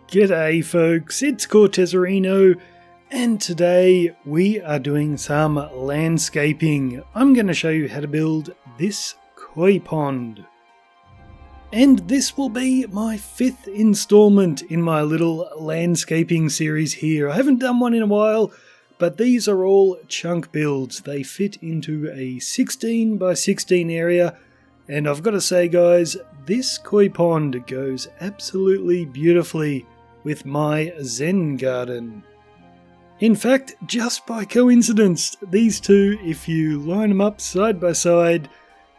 G'day folks, it's Cortezarino, and today we are doing some landscaping. I'm going to show you how to build this koi pond. And this will be my 5th installment in my little landscaping series here. I haven't done one in a while, but these are all chunk builds. They fit into a 16 by 16 area, and I've got to say guys, this koi pond goes absolutely beautifully with my Zen garden. In fact, just by coincidence, these two, if you line them up side by side,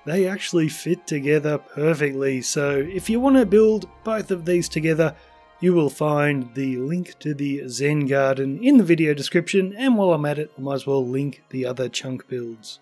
they actually fit together perfectly. So if you want to build both of these together, you will find the link to the Zen garden in the video description, and while I'm at it, I might as well link the other chunk builds.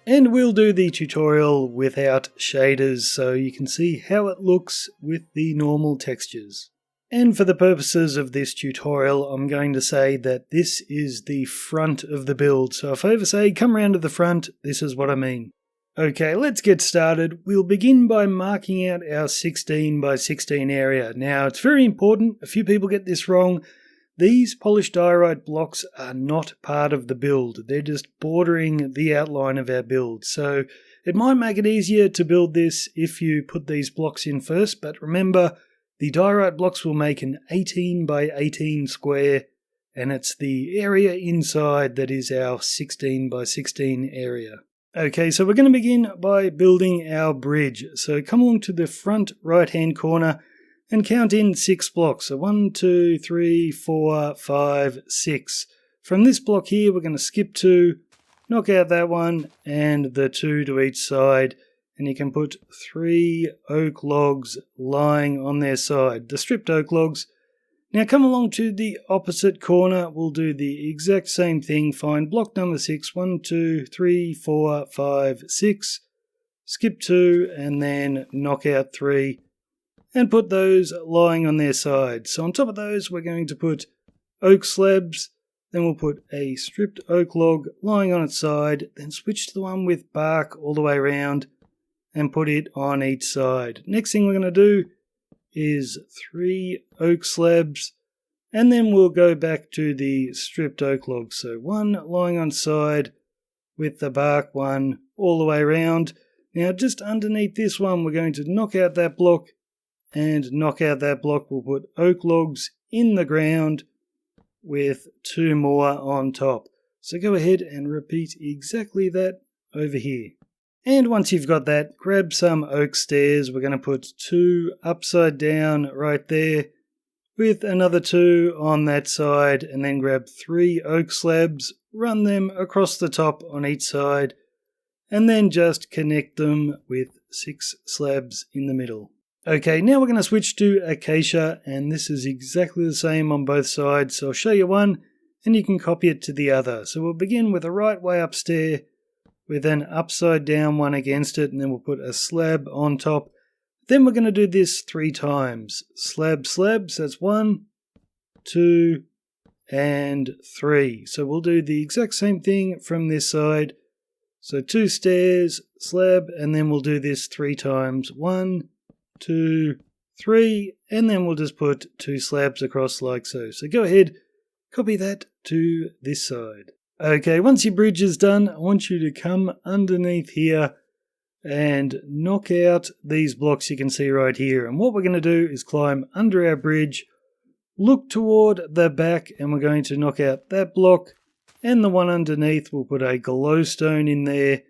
And we'll do the tutorial without shaders so you can see how it looks with the normal textures. And for the purposes of this tutorial, I'm going to say that this is the front of the build. So if I ever say come around to the front, this is what I mean. Okay, let's get started. We'll begin by marking out our 16 by 16 area. Now, it's very important, a few people get this wrong. These polished diorite blocks are not part of the build. They're just bordering the outline of our build. So it might make it easier to build this if you put these blocks in first, but remember, the diorite blocks will make an 18 by 18 square, and it's the area inside that is our 16 by 16 area. Okay, so we're going to begin by building our bridge. So come along to the front right hand corner and count in 6 blocks. So 1, 2, 3, 4, 5, 6. From this block here, we're going to skip 2, knock out that one, and the 2 to each side. And you can put 3 oak logs lying on their side, the stripped oak logs. Now come along to the opposite corner, we'll do the exact same thing, find block number 6, 1, 2, 3, 4, 5, 6, skip 2 and then knock out 3 and put those lying on their side. So on top of those we're going to put oak slabs, then we'll put a stripped oak log lying on its side, then switch to the one with bark all the way around and put it on each side. Next thing we're going to do is 3 oak slabs, and then we'll go back to the stripped oak logs. So 1 lying on side with the bark one all the way around. Now just underneath this one we're going to knock out that block and knock out that block. We'll put oak logs in the ground with 2 more on top. So go ahead and repeat exactly that over here. And once you've got that, grab some oak stairs. We're going to put 2 upside down right there with another 2 on that side, and then grab 3 oak slabs, run them across the top on each side, and then just connect them with 6 slabs in the middle. Okay, now we're going to switch to acacia, and this is exactly the same on both sides. So I'll show you one, and you can copy it to the other. So we'll begin with a right way up stair, with an upside down one against it, and then we'll put a slab on top. Then we're going to do this 3 times. Slab, slabs, that's 1, 2, and 3. So we'll do the exact same thing from this side. So 2 stairs, slab, and then we'll do this 3 times. 1, 2, 3, and then we'll just put 2 slabs across like so. So go ahead, copy that to this side. Okay, once your bridge is done, I want you to come underneath here and knock out these blocks you can see right here. And what we're going to do is climb under our bridge, look toward the back, and we're going to knock out that block and the one underneath. We'll put a glowstone in there,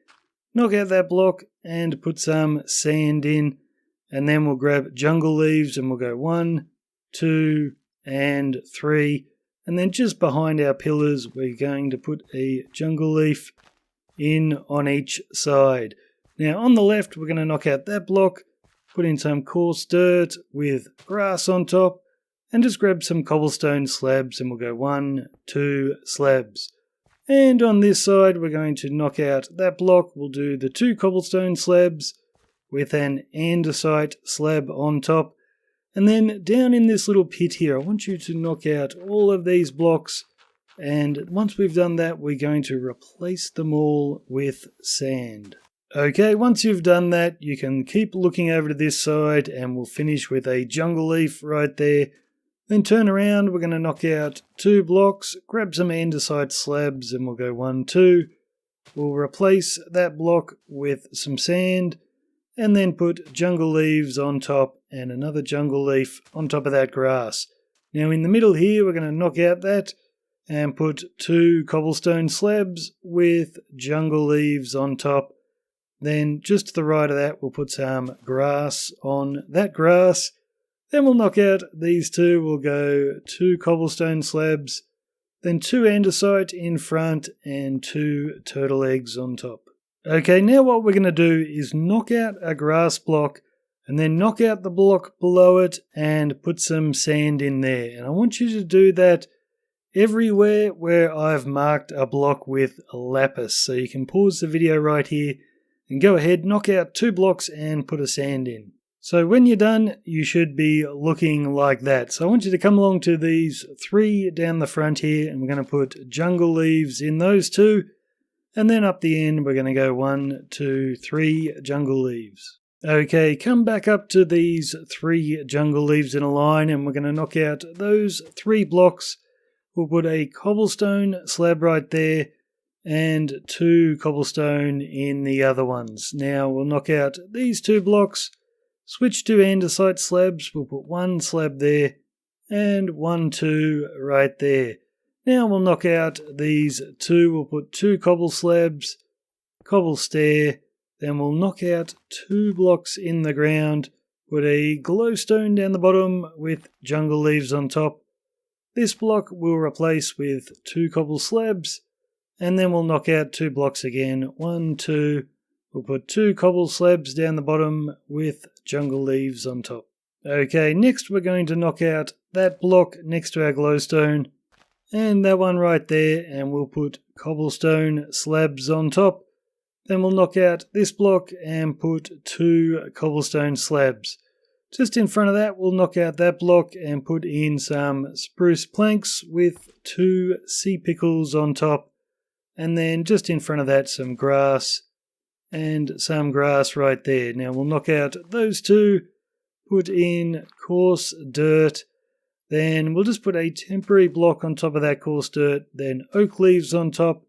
knock out that block and put some sand in, and then we'll grab jungle leaves and we'll go 1, 2, and 3. And then just behind our pillars, we're going to put a jungle leaf in on each side. Now on the left, we're going to knock out that block, put in some coarse dirt with grass on top, and just grab some cobblestone slabs, and we'll go 1, 2 slabs. And on this side, we're going to knock out that block. We'll do the 2 cobblestone slabs with an andesite slab on top. And then down in this little pit here, I want you to knock out all of these blocks, and once we've done that, we're going to replace them all with sand. Okay, once you've done that, you can keep looking over to this side, and we'll finish with a jungle leaf right there Then turn around, we're going to knock out 2 blocks, grab some andesite slabs, and we'll go 1, 2. We'll replace that block with some sand, and then put jungle leaves on top and another jungle leaf on top of that grass. Now in the middle here, we're going to knock out that and put 2 cobblestone slabs with jungle leaves on top. Then just to the right of that, we'll put some grass on that grass. Then we'll knock out these 2. We'll go 2 cobblestone slabs, then 2 andesite in front and 2 turtle eggs on top. Okay, now what we're going to do is knock out a grass block and then knock out the block below it and put some sand in there. And I want you to do that everywhere where I've marked a block with lapis. So you can pause the video right here and go ahead, knock out 2 blocks and put a sand in. So when you're done, you should be looking like that. So I want you to come along to these 3 down the front here, and we're going to put jungle leaves in those 2. And then up the end, we're going to go 1, 2, 3 jungle leaves. Okay, come back up to these 3 jungle leaves in a line, and we're going to knock out those 3 blocks. We'll put a cobblestone slab right there, and 2 cobblestone in the other ones. Now we'll knock out these 2 blocks, switch to andesite slabs, we'll put 1 slab there, and 1, 2 right there. Now we'll knock out these 2, we'll put 2 cobble slabs, cobble stair, then we'll knock out 2 blocks in the ground, put a glowstone down the bottom with jungle leaves on top. This block we'll replace with 2 cobble slabs, and then we'll knock out 2 blocks again, 1, 2, we'll put 2 cobble slabs down the bottom with jungle leaves on top. Okay, next we're going to knock out that block next to our glowstone, and that one right there, and we'll put cobblestone slabs on top. Then we'll knock out this block and put 2 cobblestone slabs. Just in front of that, we'll knock out that block and put in some spruce planks with 2 sea pickles on top. And then just in front of that, some grass and some grass right there. Now we'll knock out those 2, put in coarse dirt. Then we'll just put a temporary block on top of that coarse dirt, then oak leaves on top,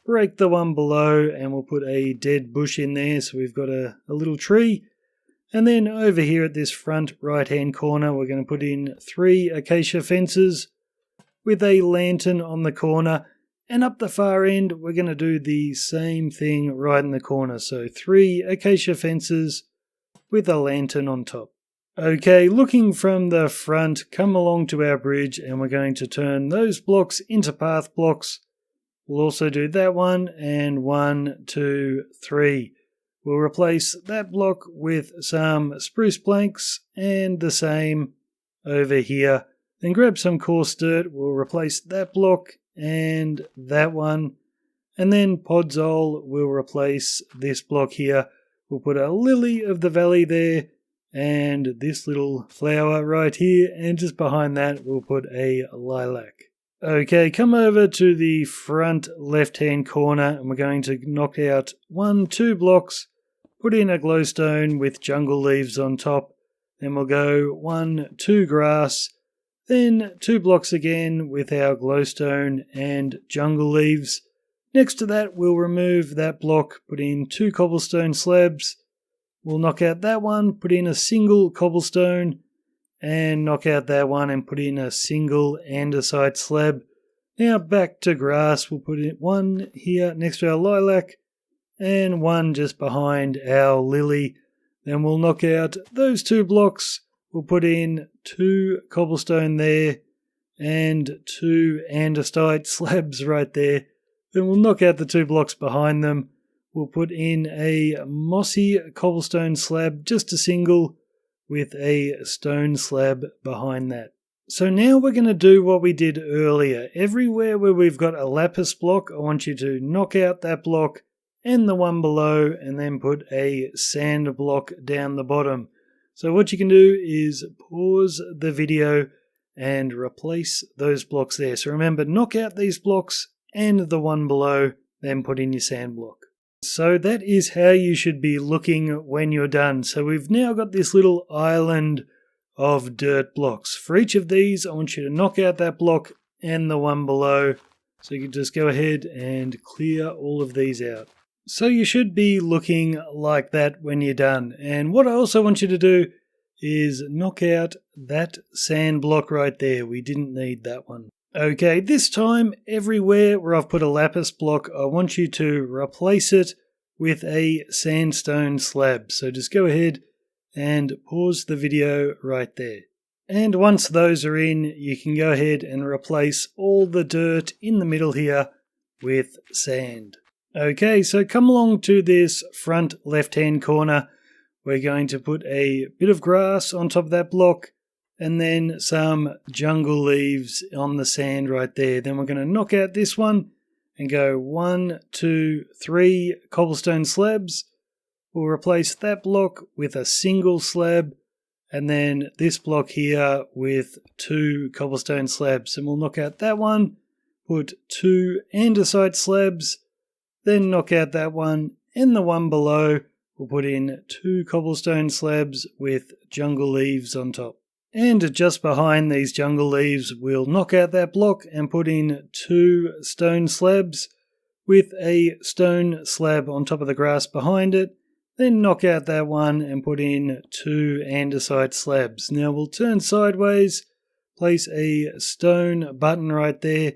break the one below, and we'll put a dead bush in there so we've got a little tree. And then over here at this front right hand corner, we're going to put in 3 acacia fences with a lantern on the corner. And up the far end, we're going to do the same thing right in the corner. So 3 acacia fences with a lantern on top. Okay, looking from the front, come along to our bridge, and we're going to turn those blocks into path blocks. We'll also do that one, and 1, 2, 3. We'll replace that block with some spruce planks, and the same over here. Then grab some coarse dirt, we'll replace that block and that one. And then podzol, we'll replace this block here. We'll put a lily of the valley there, and this little flower right here, and just behind that we'll put a lilac. Okay, come over to the front left hand corner, and we're going to knock out 1, 2 blocks, put in a glowstone with jungle leaves on top. Then we'll go 1, 2 grass, then 2 blocks again with our glowstone and jungle leaves. Next to that, we'll remove that block, put in 2 cobblestone slabs. We'll knock out that one, put in a single cobblestone, and knock out that one and put in a single andesite slab. Now back to grass, we'll put in 1 here next to our lilac, and 1 just behind our lily. Then we'll knock out those 2 blocks. We'll put in 2 cobblestone there and 2 andesite slabs right there. Then we'll knock out the 2 blocks behind them. We'll put in a mossy cobblestone slab, just a single, with a stone slab behind that. So now we're going to do what we did earlier. Everywhere where we've got a lapis block, I want you to knock out that block and the one below, and then put a sand block down the bottom. So what you can do is pause the video and replace those blocks there. So remember, knock out these blocks and the one below, then put in your sand block. So that is how you should be looking when you're done. So we've now got this little island of dirt blocks. For each of these, I want you to knock out that block and the one below. So you can just go ahead and clear all of these out. So you should be looking like that when you're done. And what I also want you to do is knock out that sand block right there. We didn't need that one. Okay, this time everywhere where I've put a lapis block, I want you to replace it with a sandstone slab. So just go ahead and pause the video right there. And once those are in, you can go ahead and replace all the dirt in the middle here with sand. Okay, so come along to this front left-hand corner. We're going to put a bit of grass on top of that block and then some jungle leaves on the sand right there. Then we're going to knock out this one and go 1, 2, 3 cobblestone slabs. We'll replace that block with a single slab and then this block here with 2 cobblestone slabs. And we'll knock out that one, put 2 andesite slabs, then knock out that one and the one below. We'll put in 2 cobblestone slabs with jungle leaves on top. And just behind these jungle leaves, we'll knock out that block and put in 2 stone slabs with a stone slab on top of the grass behind it. Then knock out that one and put in 2 andesite slabs. Now we'll turn sideways, place a stone button right there.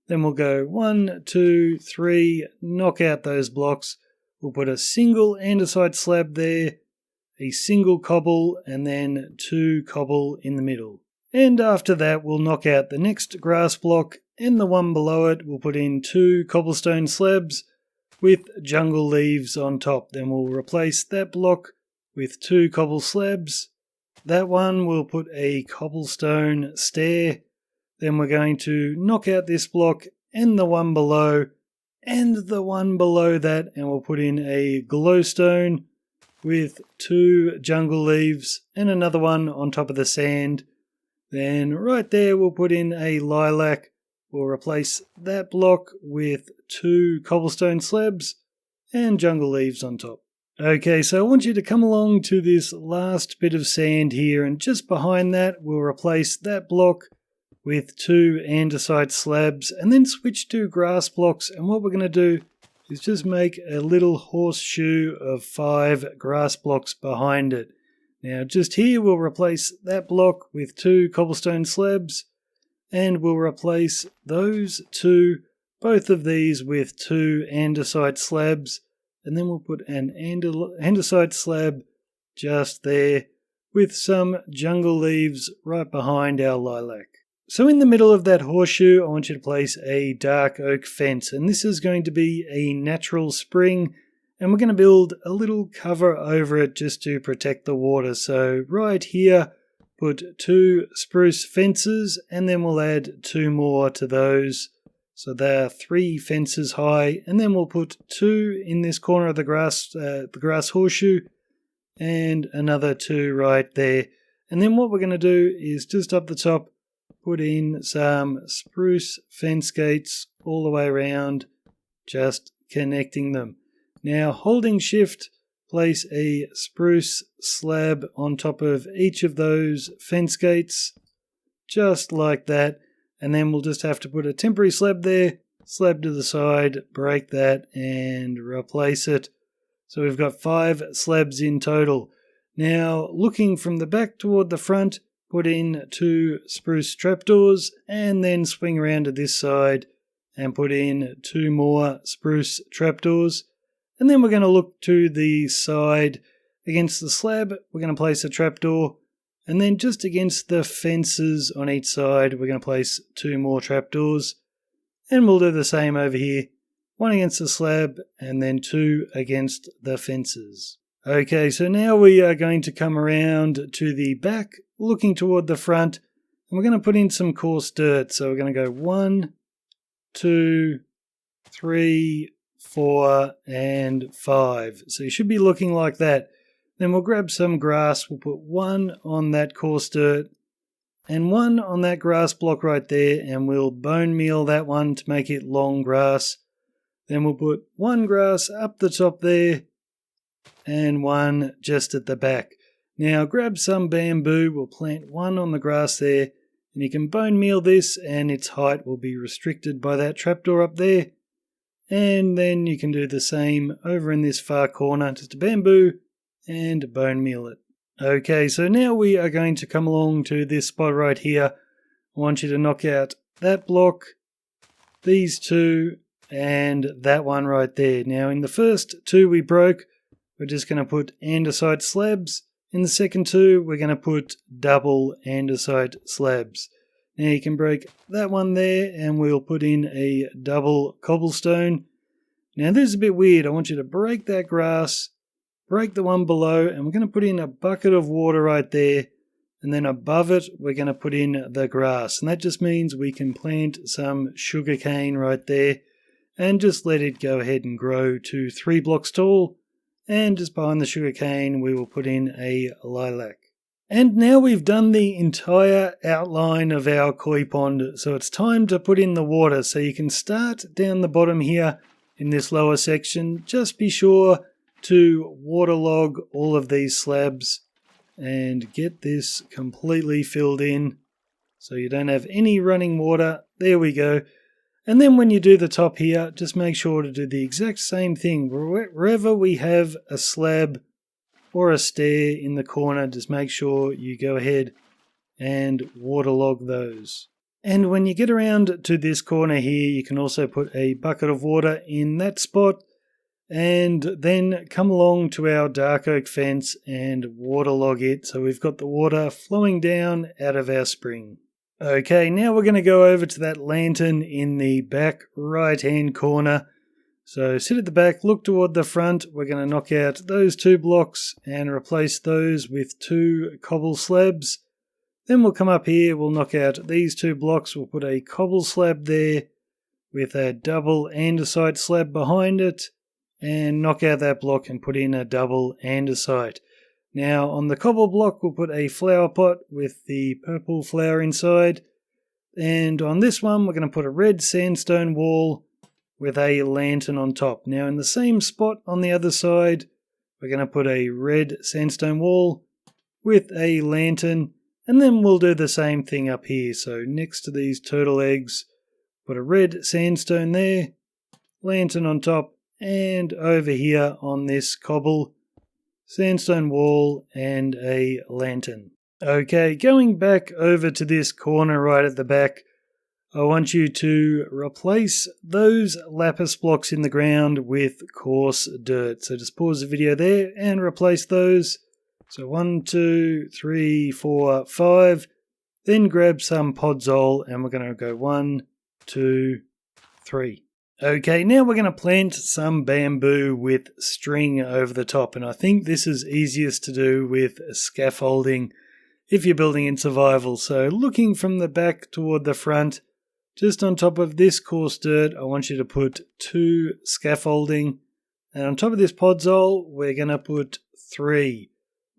Then we'll go 1, 2, 3, knock out those blocks. We'll put a single andesite slab there, a single cobble, and then 2 cobble in the middle. And after that, we'll knock out the next grass block and the one below it. We'll put in 2 cobblestone slabs with jungle leaves on top. Then we'll replace that block with 2 cobble slabs. That one we'll put a cobblestone stair. Then we're going to knock out this block and the one below and the one below that, and we'll put in a glowstone with 2 jungle leaves and another one on top of the sand. Then right there we'll put in a lilac. We'll replace that block with 2 cobblestone slabs and jungle leaves on top. Okay, so I want you to come along to this last bit of sand here, and just behind that we'll replace that block with 2 andesite slabs and then switch to grass blocks. And what we're going to do is just make a little horseshoe of 5 grass blocks behind it. Now just here we'll replace that block with 2 cobblestone slabs, and we'll replace those 2, both of these with 2 andesite slabs, and then we'll put an andesite slab just there with some jungle leaves right behind our lilac. So in the middle of that horseshoe, I want you to place a dark oak fence, and this is going to be a natural spring, and we're going to build a little cover over it just to protect the water. So right here, put 2 spruce fences, and then we'll add 2 more to those. So they're 3 fences high, and then we'll put 2 in this corner of the grass horseshoe, and another 2 right there. And then what we're going to do is just up the top, put in some spruce fence gates all the way around, just connecting them. Now holding shift, place a spruce slab on top of each of those fence gates, just like that. And then we'll just have to put a temporary slab there, slab to the side, break that and replace it. So we've got 5 slabs in total. Now looking from the back toward the front, put in 2 spruce trapdoors and then swing around to this side and put in 2 more spruce trapdoors. And then we're going to look to the side against the slab. We're going to place a trapdoor, and then just against the fences on each side, we're going to place 2 more trapdoors. And we'll do the same over here. 1 against the slab and then 2 against the fences. Okay, so now we are going to come around to the back, looking toward the front, and we're going to put in some coarse dirt. So we're going to go 1, 2, 3, 4, and 5. So you should be looking like that. Then we'll grab some grass. We'll put 1 on that coarse dirt and 1 on that grass block right there, and we'll bone meal that one to make it long grass. Then we'll put 1 grass up the top there and 1 just at the back. Now grab some bamboo, we'll plant one on the grass there, and you can bone meal this and its height will be restricted by that trapdoor up there. And then you can do the same over in this far corner, just a bamboo and bone meal it. Okay, so now we are going to come along to this spot right here. I want you to knock out that block, these two, and that one right there. Now in the first two we broke, we're just going to put andesite slabs. In the second two, we're going to put double andesite slabs. Now you can break that one there and we'll put in a double cobblestone. Now this is a bit weird. I want you to break that grass, break the one below, and we're going to put in a bucket of water right there. And then above it, we're going to put in the grass. And that just means we can plant some sugarcane right there and just let it go ahead and grow to 3 blocks tall. And just behind the sugarcane, we will put in a lilac. And now we've done the entire outline of our koi pond, so it's time to put in the water. So you can start down the bottom here in this lower section. Just be sure to waterlog all of these slabs and get this completely filled in so you don't have any running water. There we go. And then when you do the top here, just make sure to do the exact same thing. Wherever we have a slab or a stair in the corner, just make sure you go ahead and waterlog those. And when you get around to this corner here, you can also put a bucket of water in that spot and then come along to our dark oak fence and waterlog it so we've got the water flowing down out of our spring. Okay, now we're going to go over to that lantern in the back right hand corner. So sit at the back, look toward the front. We're going to knock out those 2 blocks and replace those with 2 cobble slabs. Then we'll come up here, we'll knock out these 2 blocks, we'll put a cobble slab there with a double andesite slab behind it and knock out that block and put in a double andesite. Now on the cobble block we'll put a flower pot with the purple flower inside, and on this one we're going to put a red sandstone wall with a lantern on top. Now in the same spot on the other side we're going to put a red sandstone wall with a lantern, and then we'll do the same thing up here. So next to these turtle eggs, put a red sandstone there, lantern on top, and over here on this cobble, sandstone wall and a lantern. Okay, going back over to this corner right at the back, I want you to replace those lapis blocks in the ground with coarse dirt. So just pause the video there and replace those. So 1, 2, 3, 4, 5. Then grab some podzol and we're going to go 1, 2, 3. Okay, now we're going to plant some bamboo with string over the top, and I think this is easiest to do with scaffolding if you're building in survival. So looking from the back toward the front, just on top of this coarse dirt, I want you to put 2 scaffolding, and on top of this podzol, we're going to put 3.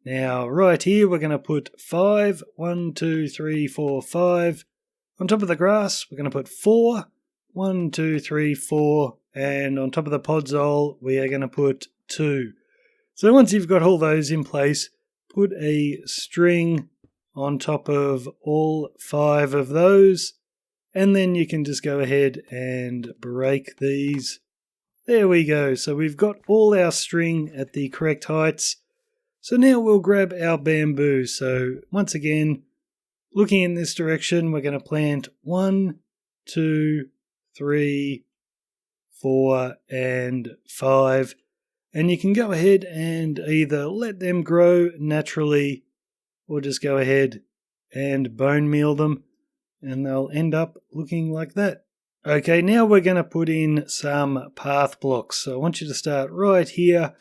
Now right here, we're going to put 5, 1, 2, 3, 4, 5. On top of the grass, we're going to put 4. 1, 2, 3, 4, and on top of the podzol we are going to put 2. So once you've got all those in place, put a string on top of all 5 of those, and then you can just go ahead and break these. There we go. So we've got all our string at the correct heights. So now we'll grab our bamboo. So once again, looking in this direction, we're going to plant 1, 2, 3, 4, and 5. And you can go ahead and either let them grow naturally or just go ahead and bone meal them and they'll end up looking like that. Okay, now we're going to put in some path blocks. So I want you to start right here.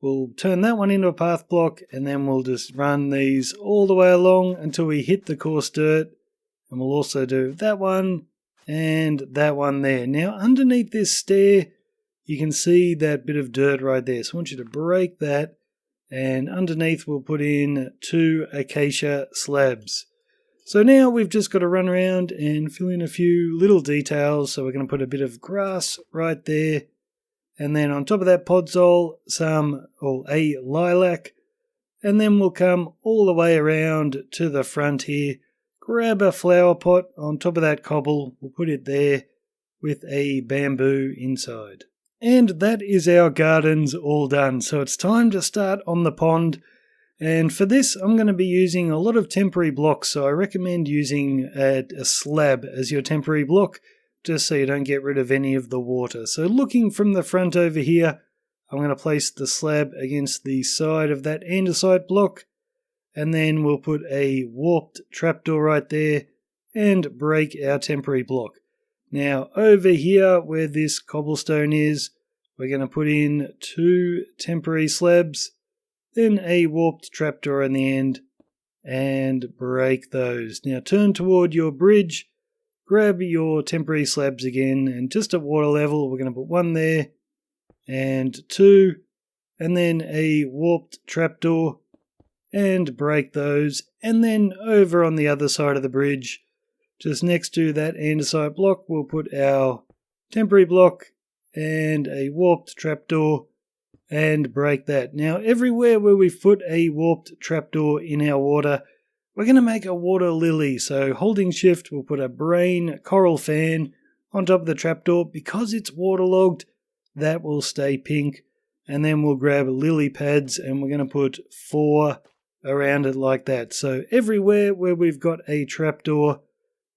We'll turn that one into a path block and then we'll just run these all the way along until we hit the coarse dirt. And we'll also do that one and that one there. Now underneath this stair you can see that bit of dirt right there, so I want you to break that, and underneath we'll put in 2 acacia slabs. So now we've just got to run around and fill in a few little details. So we're going to put a bit of grass right there, and then on top of that podzol a lilac, And then we'll come all the way around to the front here, grab a flower pot on top of that cobble, we'll put it there with a bamboo inside. And that is our gardens all done, so it's time to start on the pond. And for this I'm going to be using a lot of temporary blocks, so I recommend using a slab as your temporary block, just so you don't get rid of any of the water. So looking from the front over here, I'm going to place the slab against the side of that andesite block, and then we'll put a warped trapdoor right there and break our temporary block. Now over here where this cobblestone is, we're going to put in 2 temporary slabs, then a warped trapdoor in the end, and break those. Now turn toward your bridge, grab your temporary slabs again, and just at water level we're going to put 1 there, and 2, and then a warped trapdoor, and break those. And then over on the other side of the bridge, just next to that andesite block, we'll put our temporary block and a warped trapdoor and break that. Now everywhere where we've put a warped trapdoor in our water, we're going to make a water lily. So holding shift, we'll put a brain coral fan on top of the trapdoor. Because it's waterlogged, that will stay pink. And then we'll grab lily pads and we're going to put 4 around it like that. So everywhere where we've got a trapdoor,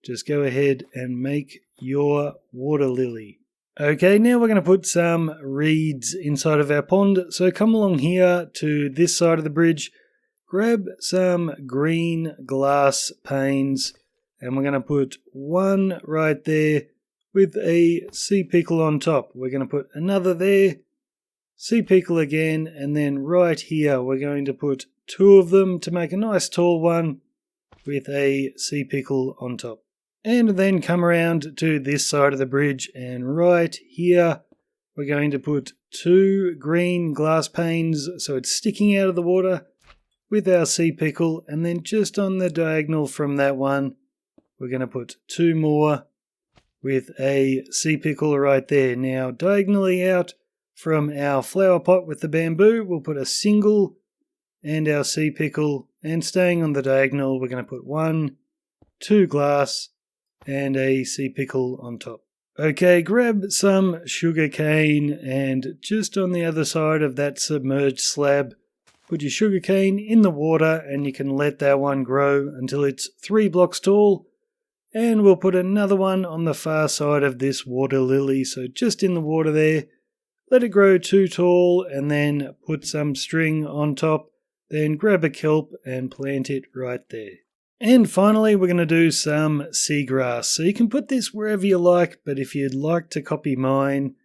just go ahead and make your water lily. Okay, now we're going to put some reeds inside of our pond. So come along here to this side of the bridge, grab some green glass panes, and we're going to put 1 right there with a sea pickle on top. We're going to put another there, sea pickle again, and then right here we're going to put 2 of them to make a nice tall one with a sea pickle on top. And then come around to this side of the bridge, and right here we're going to put 2 green glass panes so it's sticking out of the water with our sea pickle, and then just on the diagonal from that one we're going to put 2 more with a sea pickle right there. Now diagonally out from our flower pot with the bamboo, we'll put a single and our sea pickle, and staying on the diagonal we're going to put 1, 2 glass and a sea pickle on top. Okay, grab some sugar cane, and just on the other side of that submerged slab, put your sugar cane in the water, and you can let that one grow until it's 3 blocks tall. And we'll put another one on the far side of this water lily, so just in the water there. Let it grow too tall, and then put some string on top. Then grab a kelp and plant it right there. And finally we're going to do some seagrass. So you can put this wherever you like, but if you'd like to copy mine,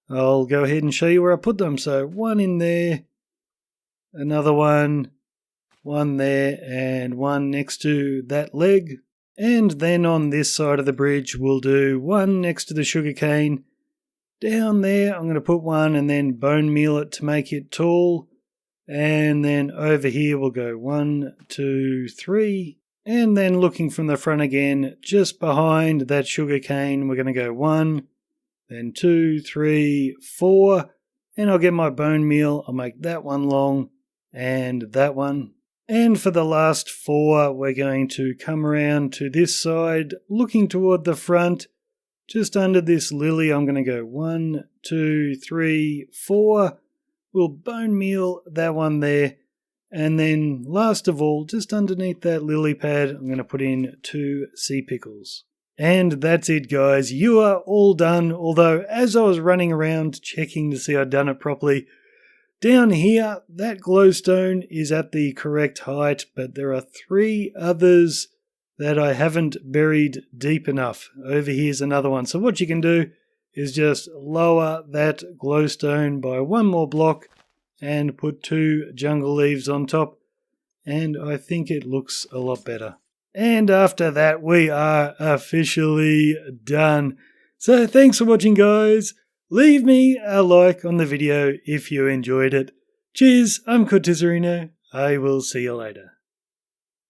I'll go ahead and show you where I put them. So 1 in there, another one, 1 there, and 1 next to that leg. And then on this side of the bridge we'll do 1 next to the sugar cane. Down there I'm going to put 1 and then bone meal it to make it tall. And then over here we'll go 1, 2, 3. And then looking from the front again, just behind that sugar cane, we're going to go 1, then 2, 3, 4. And I'll get my bone meal, I'll make that one long and that one. And for the last 4, we're going to come around to this side, looking toward the front. Just under this lily, I'm going to go 1, 2, 3, 4. We'll bone meal that one there. And then last of all, just underneath that lily pad, I'm going to put in 2 sea pickles. And that's it, guys. You are all done. Although as I was running around checking to see I'd done it properly, down here, that glowstone is at the correct height, but there are 3 others that I haven't buried deep enough. Over here's another one. So what you can do is just lower that glowstone by 1 more block and put 2 jungle leaves on top, and I think it looks a lot better. And after that we are officially done. So thanks for watching, guys. Leave me a like on the video if you enjoyed it. Cheers, I'm Cortezarino. I will see you later.